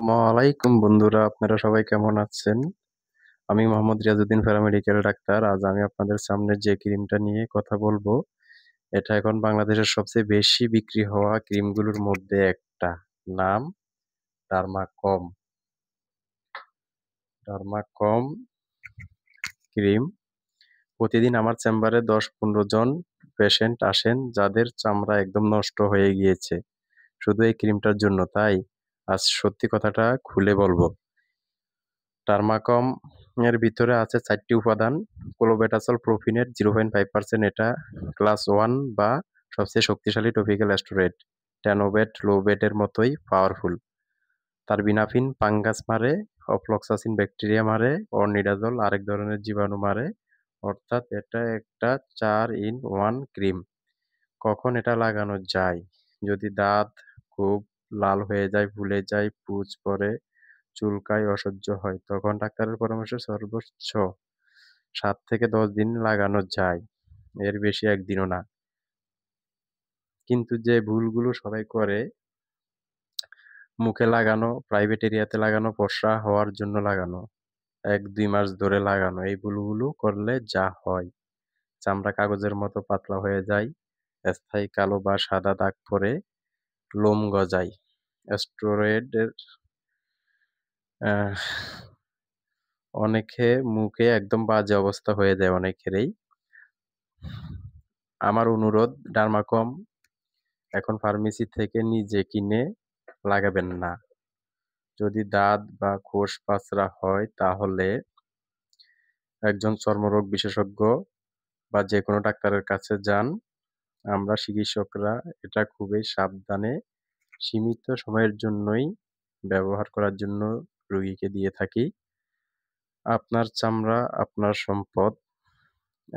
আসসালামাইকুম বন্ধুরা, আপনারা সবাই কেমন আছেন? আমি মোহাম্মদ রিয়াজউদ্দিন, প্যারামেডিক্যাল ডাক্তার। আজ আমি আপনাদের সামনে যে ক্রিমটা নিয়ে কথা বলবো, এটা এখন বাংলাদেশের সবচেয়ে বেশি বিক্রি হওয়া ক্রিমগুলোর মধ্যে একটা। নাম ডার্মাকম। ডার্মাকম ক্রিম। প্রতিদিন আমার চেম্বারে 10-15 জন পেশেন্ট আসেন যাদের চামড়া একদম নষ্ট হয়ে গিয়েছে শুধু এই ক্রিমটার জন্য। তাই আজ সত্যি কথাটা খুলে বলবো। টার্মাকম এর ভিতরে আছে 4টি উপাদান। ক্লোবেটাসল প্রোপিনেট 0.5%, এটা ক্লাস 1 বা সবচেয়ে শক্তিশালী টপিক্যাল স্টেরয়েড। ট্যানোবেট লোবেটের মতোই পাওয়ারফুল। তারবিনাফিন ফাঙ্গাস মারে, অফ্লক্সাসিন ব্যাকটেরিয়া মারে, অর্নিডাজল আরেক ধরনের জীবাণু মারে। অর্থাৎ এটা একটা 4-in-1 ক্রিম। কখন এটা লাগানো যায়? যদি দাঁত খুব লাল হয়ে যায়, ফুলে যায়, পুজ পড়ে, চুলকায়, অসহ্য হয়, তখন ডাক্তারের পরামর্শে সর্বোচ্চ 7 থেকে 10 দিন লাগানো যায়, এর বেশি একদিনও না। কিন্তু যে ভুলগুলো সবাই করে, মুখে লাগানো, প্রাইভেট এরিয়াতে লাগানো, ফর্সা হওয়ার জন্য লাগানো, 1-2 মাস ধরে লাগানো, এই ভুলগুলো করলে যা হয়, চামড়া কাগজের মতো পাতলা হয়ে যায়, স্থায়ী কালো বা সাদা দাগ পড়ে, লোম গজায়। স্টেরয়েডের আহ অনেকে মুখে একদম বাজে অবস্থা হয়ে যায় অনেকেরই। আমার অনুরোধ, ডার্মাকম এখন ফার্মেসি থেকে নিজে কিনে লাগাবেন না। যদি দাঁত বা খোসপাঁচড়া হয় তাহলে একজন চর্মরোগ বিশেষজ্ঞ বা যেকোনো ডাক্তারের কাছে যান। আমরা চিকিৎসকরা এটা খুবই সাবধানে সীমিত সময়ের জন্যই ব্যবহার করার জন্য রোগীকে দিয়ে থাকি। আপনার চামড়া আপনার সম্পদ।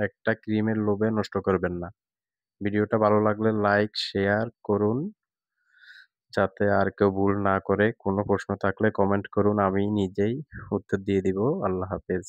একটা ক্রিমের লোভে নষ্ট করবেন না। ভিডিওটা ভালো লাগলে লাইক, শেয়ার করুন যাতে আর কেউ ভুল না করে। কোনো প্রশ্ন থাকলে কমেন্ট করুন, আমি নিজেই উত্তর দিয়ে দিব। আল্লাহ হাফেজ।